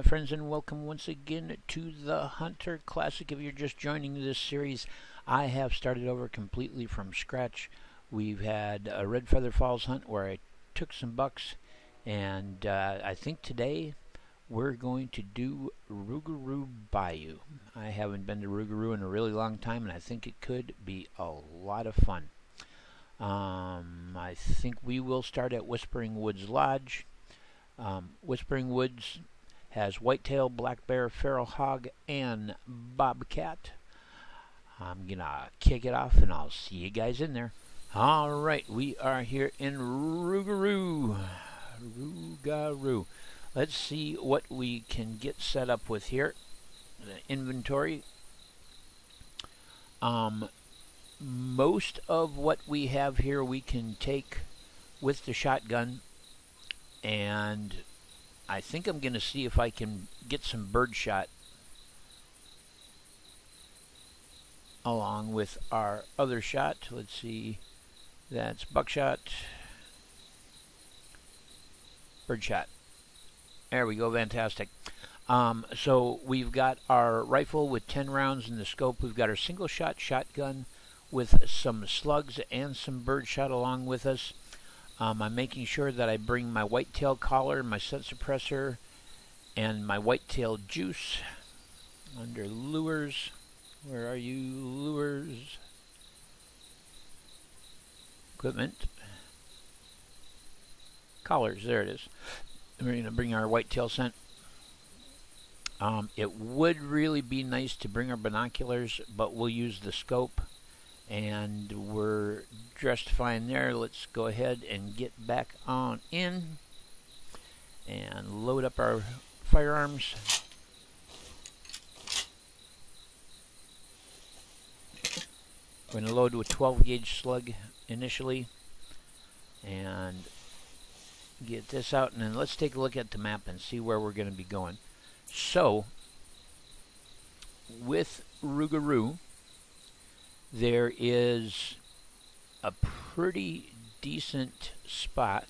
friends, and welcome once again to the Hunter Classic. If you're just joining this series, I have started over completely from scratch. We've had a Red Feather Falls hunt where I took some bucks, and I think today we're going to do Rougarou Bayou. I haven't been to Rougarou in a really long time, and I think it could be a lot of fun. I think we will start at Whispering Woods Lodge. Whispering Woods has whitetail, black bear, feral hog, and bobcat. I'm gonna kick it off, and I'll see you guys in there. All right, we are here in Rougarou. Let's see what we can get set up with here. The inventory. Most of what we have here we can take with the shotgun, and I think I'm going to see if I can get some bird shot along with our other shot. Let's see, that's buckshot, bird shot. There we go, fantastic. So we've got our rifle with 10 rounds in the scope. We've got our single shot shotgun with some slugs and some bird shot along with us. I'm making sure that I bring my whitetail collar, my scent suppressor, and my whitetail juice. Under lures, where are you, lures? Equipment. Collars, there it is. We're going to bring our whitetail scent. It would really be nice to bring our binoculars, but we'll use the scope. And we're dressed fine there. Let's go ahead and get back on in and load up our firearms. We're going to load with 12 gauge slug initially and get this out, and then let's take a look at the map and see where we're going to be going. So with Rougarou, there is a pretty decent spot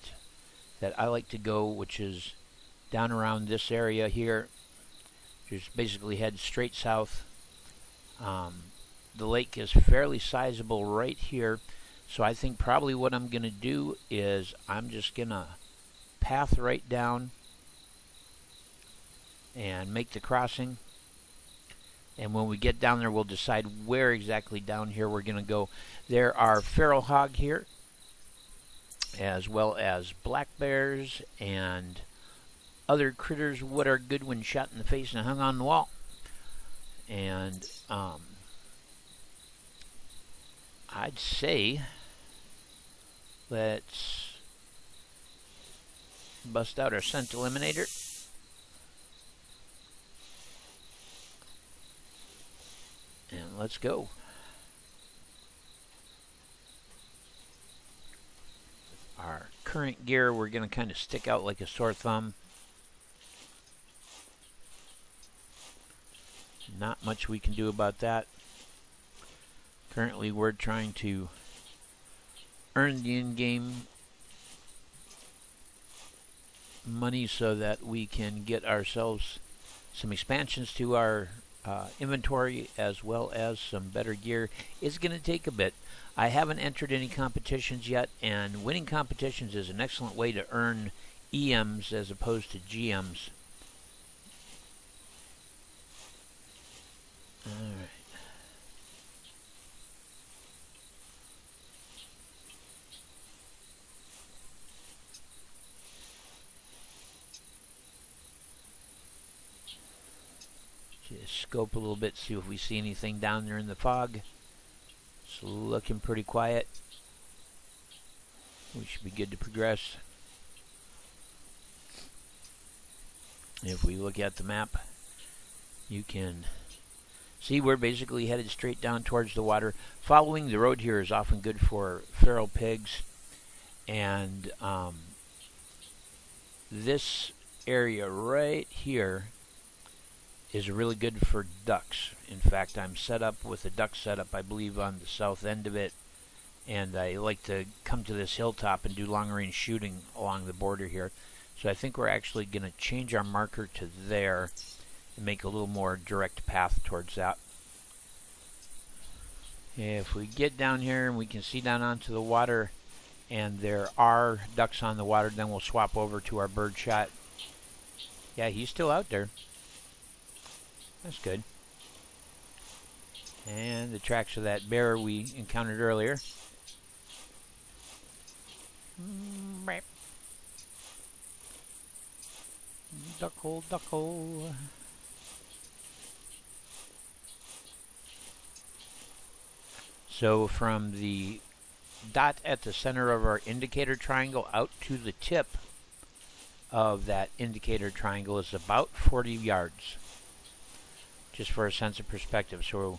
that I like to go, which is down around this area here. Just basically head straight south. The lake is fairly sizable right here, so I think probably what I'm going to do is I'm just going to path right down and make the crossing. And when we get down there, we'll decide where exactly down here we're going to go. There are feral hog here, as well as black bears and other critters what are good when shot in the face and hung on the wall. And I'd say let's bust out our scent eliminator. And let's go. Our current gear, we're going to kind of stick out like a sore thumb. Not much we can do about that. Currently, we're trying to earn the in-game money so that we can get ourselves some expansions to our inventory, as well as some better gear. It's going to take a bit. I haven't entered any competitions yet, and winning competitions is an excellent way to earn EMs as opposed to GMs. Alright. Just scope a little bit, see if we see anything down there in the fog. It's looking pretty quiet. We should be good to progress. If we look at the map, you can see we're basically headed straight down towards the water. Following the road here is often good for feral pigs, and this area right here is really good for ducks. In fact, I'm set up with a duck setup, I believe, on the south end of it, and I like to come to this hilltop and do long-range shooting along the border here. So I think we're actually going to change our marker to there and make a little more direct path towards that. If we get down here and we can see down onto the water and there are ducks on the water, then we'll swap over to our bird shot. Yeah, he's still out there. That's good. And the tracks of that bear we encountered earlier. Duckle, duckle. So from the dot at the center of our indicator triangle out to the tip of that indicator triangle is about 40 yards. Just for a sense of perspective. So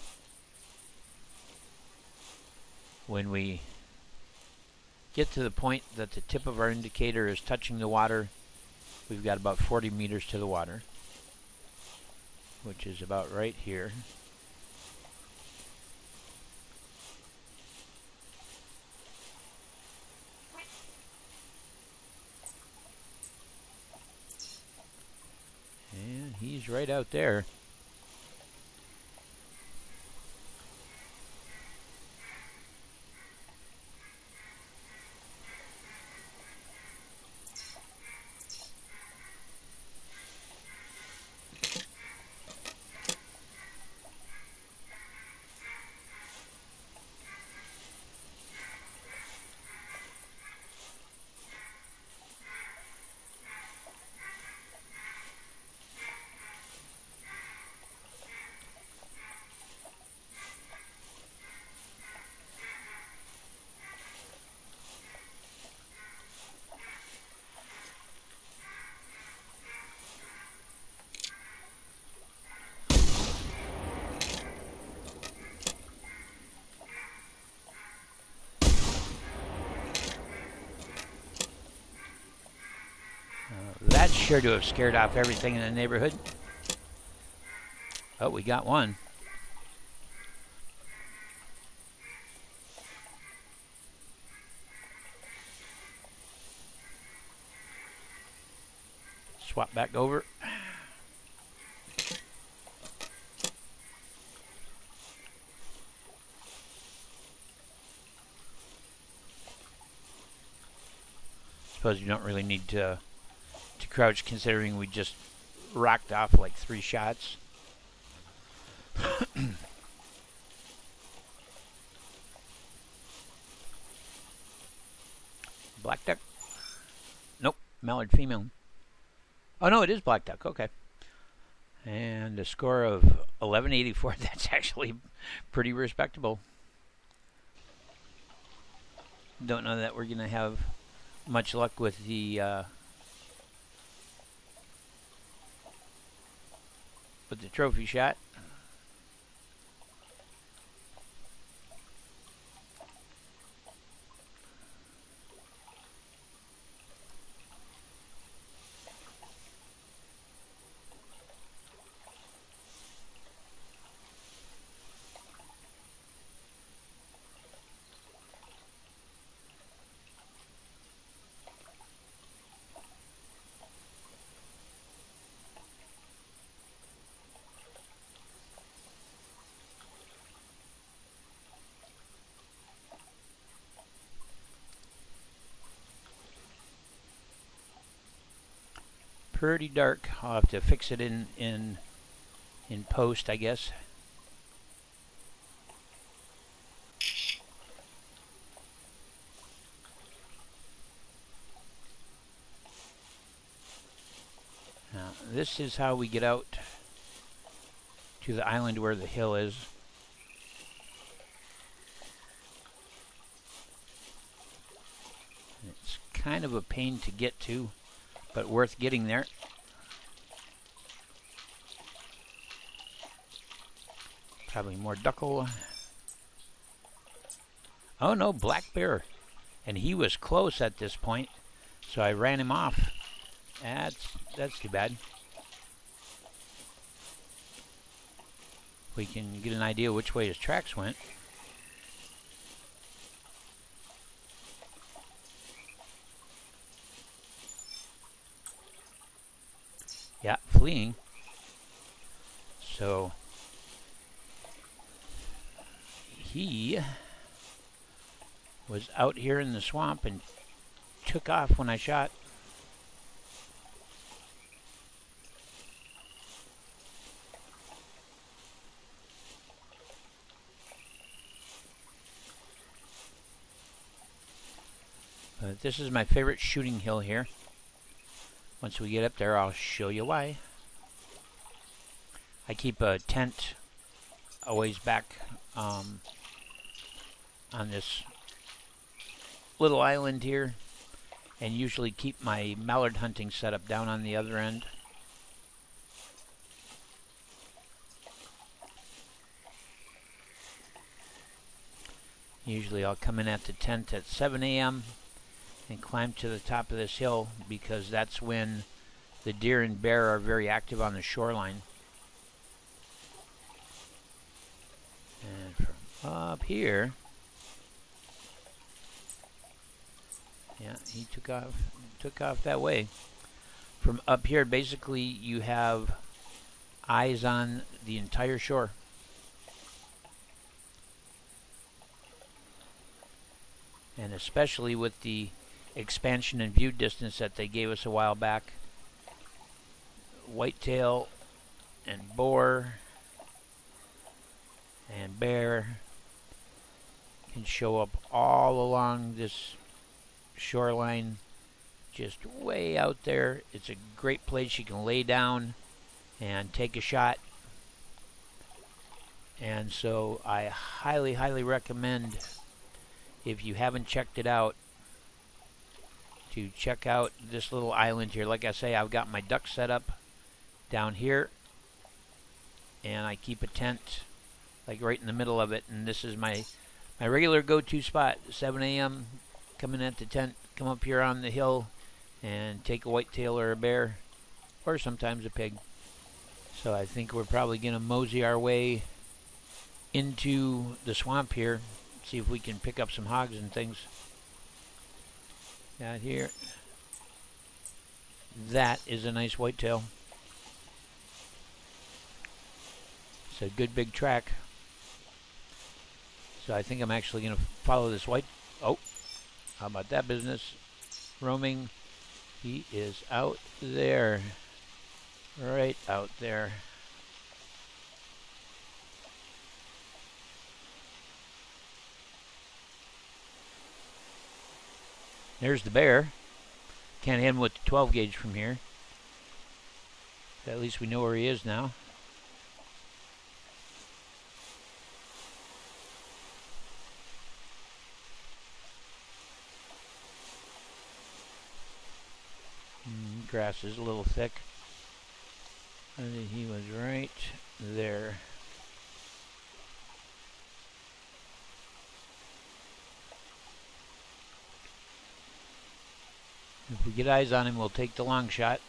when we get to the point that the tip of our indicator is touching the water, we've got about 40 meters to the water, which is about right here. And he's right out there. That's sure to have scared off everything in the neighborhood. Oh, we got one. Swap back over. Suppose you don't really need to crouch, considering we just rocked off like 3 shots. Black duck? Nope, mallard female. Oh no, it is black duck. Okay. And a score of 1184. That's actually pretty respectable. Don't know that we're going to have much luck with the trophy shot. Pretty dark. I'll have to fix it in post, I guess. Now, this is how we get out to the island where the hill is. It's kind of a pain to get to, but worth getting there. Probably more duckle. Oh no, black bear. And he was close at this point, so I ran him off. That's too bad. We can get an idea which way his tracks went. Yeah, fleeing. So he was out here in the swamp and took off when I shot. But this is my favorite shooting hill here. Once we get up there, I'll show you why. I keep a tent a ways back on this little island here, and usually keep my mallard hunting setup down on the other end. Usually I'll come in at the tent at 7 a.m. and climb to the top of this hill because that's when the deer and bear are very active on the shoreline. And from up here, yeah, he took off that way. From up here, basically you have eyes on the entire shore. And especially with the expansion and view distance that they gave us a while back, whitetail and boar and bear can show up all along this shoreline, just way out there. It's a great place. You can lay down and take a shot. And so I highly, highly recommend, if you haven't checked it out, to check out this little island here. Like I say, I've got my duck set up down here, and I keep a tent like right in the middle of it. And this is my regular go-to spot. 7 a.m. come in at the tent, come up here on the hill, and take a whitetail or a bear, or sometimes a pig. So I think we're probably going to mosey our way into the swamp here, see if we can pick up some hogs and things. Out here, that is a nice whitetail. It's a good big track. So I think I'm actually going to follow this white. Oh, how about that business? Roaming. He is out there. Right out there. There's the bear. Can't hit him with the 12 gauge from here. But at least we know where he is now. Grass is a little thick. And he was right there. If we get eyes on him, we'll take the long shot.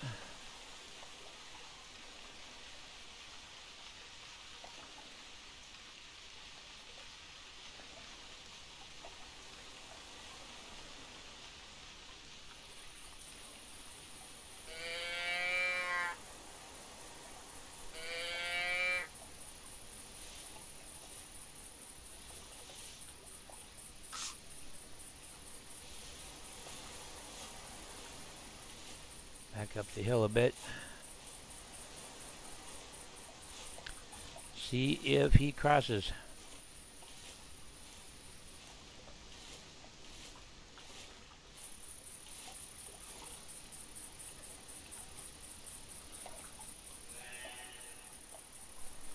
Back up the hill a bit. See if he crosses.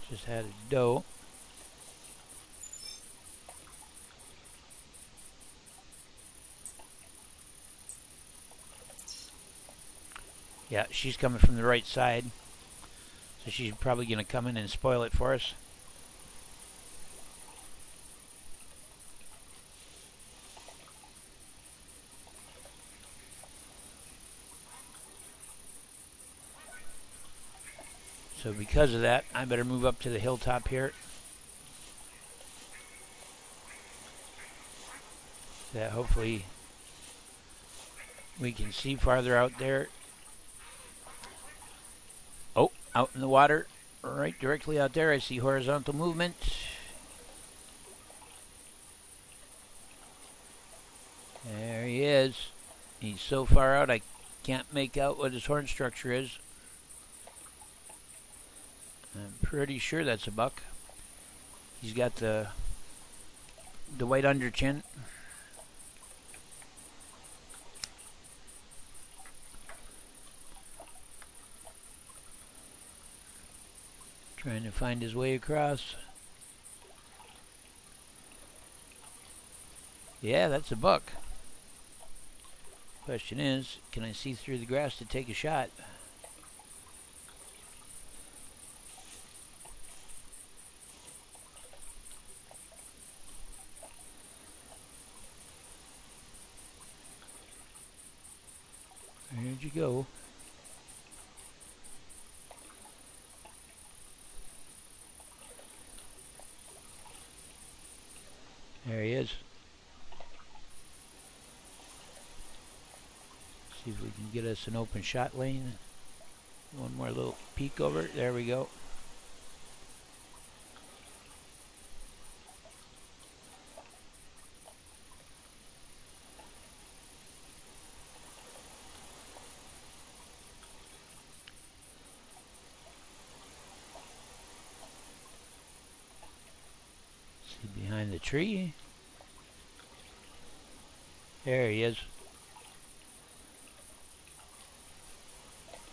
Just had a doe. Yeah, she's coming from the right side. So she's probably going to come in and spoil it for us. So because of that, I better move up to the hilltop here. So that hopefully we can see farther out there. out in the water, right directly out there. I see horizontal movement. There he is. He's so far out I can't make out what his horn structure is. I'm pretty sure that's a buck. He's got the white under chin. Trying to find his way across. Yeah, that's a buck. Question is, can I see through the grass to take a shot? Where'd you go? There he is. See if we can get us an open shot lane. One more little peek over. There we go. See behind the tree. There he is.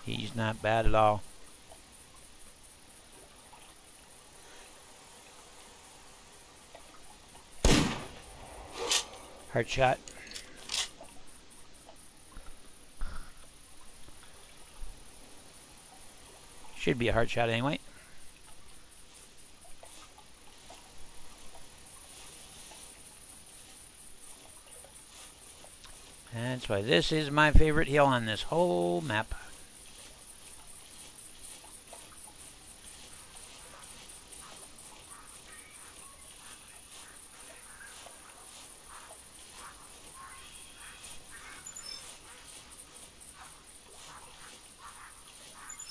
He's not bad at all. Heart shot. Should be a heart shot anyway. That's why this is my favorite hill on this whole map.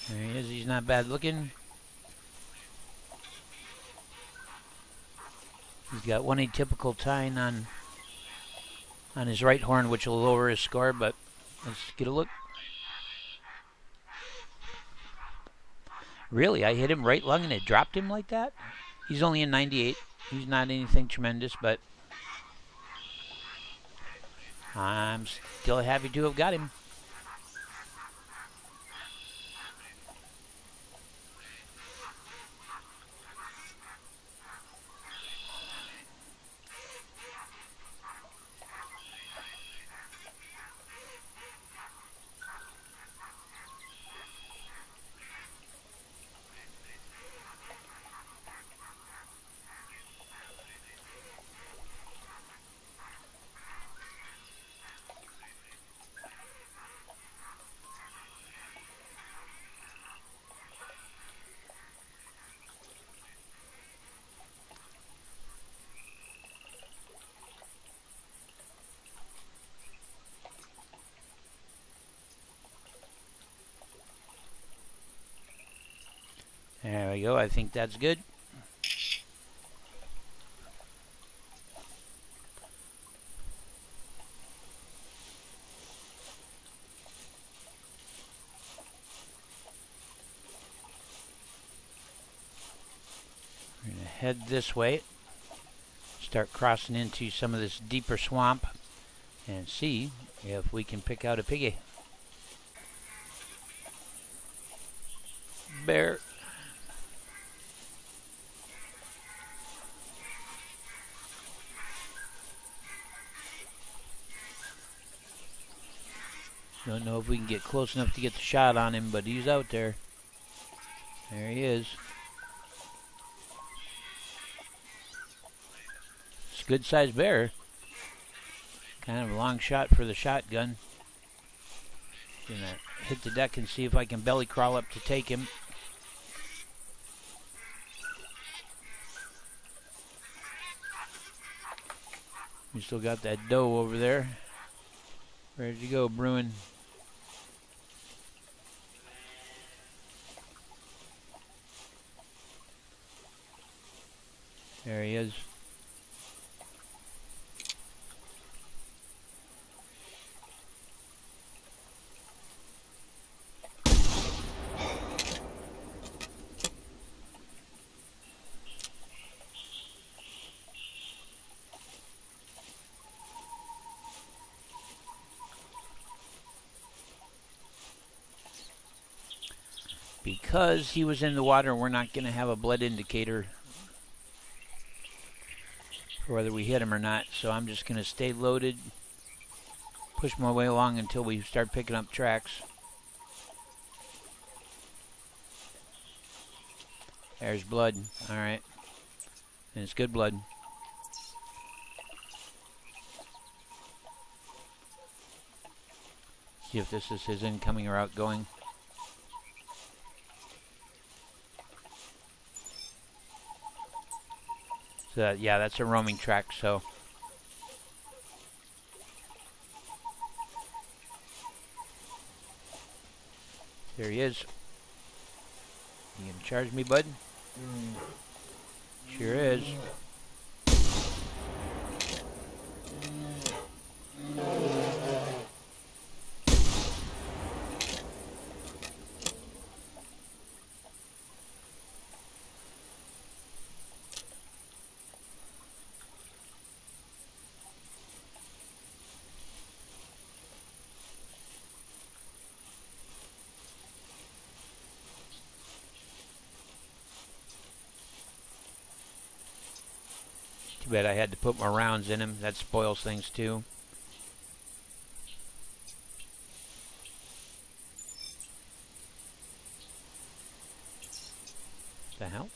There he is. He's not bad looking. He's got one atypical tine on his right horn, which will lower his score, but let's get a look. Really, I hit him right lung and it dropped him like that? He's only a 98. He's not anything tremendous, but I'm still happy to have got him. There we go. I think that's good. We're going to head this way. Start crossing into some of this deeper swamp and see if we can pick out a piggy. Bear. Don't know if we can get close enough to get the shot on him, but he's out there. There he is. It's a good sized bear. Kind of a long shot for the shotgun. Gonna hit the deck and see if I can belly crawl up to take him. We still got that doe over there. Where'd you go, Bruin? There he is. Because he was in the water, we're not going to have a blood indicator for whether we hit him or not. So I'm just going to stay loaded, push my way along until we start picking up tracks. There's blood. All right. And it's good blood. See if this is his incoming or outgoing. So yeah, that's a roaming track, so. There he is. You gonna charge me, bud? Sure is. Too bad I had to put more rounds in him. That spoils things too. The hell?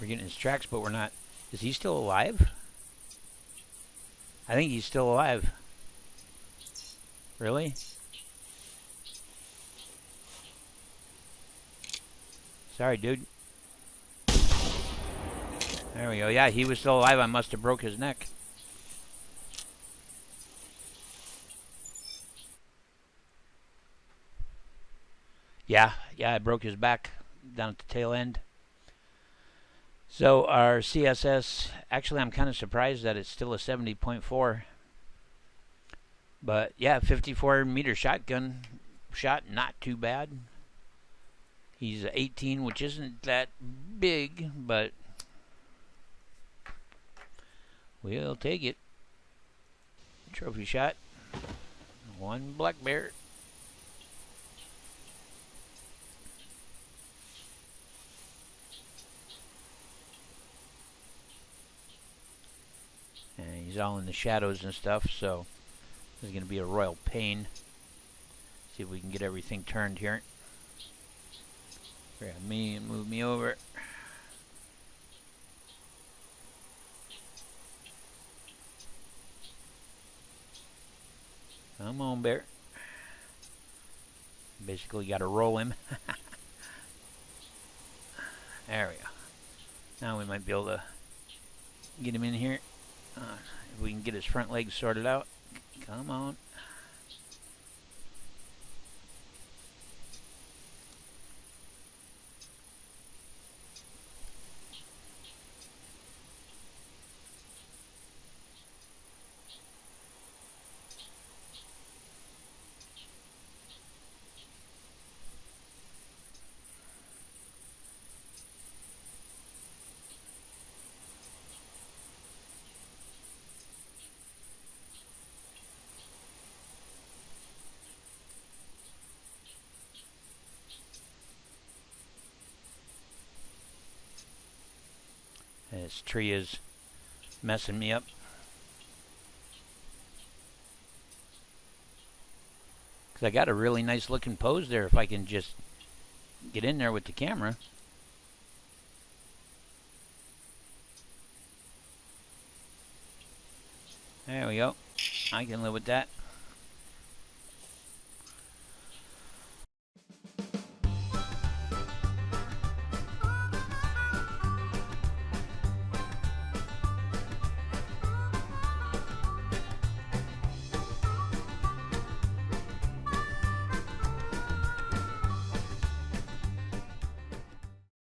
We're getting his tracks, but we're not. Is he still alive? I think he's still alive. Really? Sorry, dude. There we go. Yeah, he was still alive. I must have broke his neck. Yeah, I broke his back down at the tail end. So our CSS, actually I'm kind of surprised that it's still a 70.4. But yeah, 54 meter shotgun shot, not too bad. He's 18, which isn't that big, but we'll take it. Trophy shot. One black bear. And he's all in the shadows and stuff, so this is going to be a royal pain. See if we can get everything turned here. Grab me and move me over. Come on, bear. Basically got to roll him. There we go. Now we might be able to get him in here. If we can get his front legs sorted out. Come on. This tree is messing me up. Because I got a really nice looking pose there if I can just get in there with the camera. There we go. I can live with that.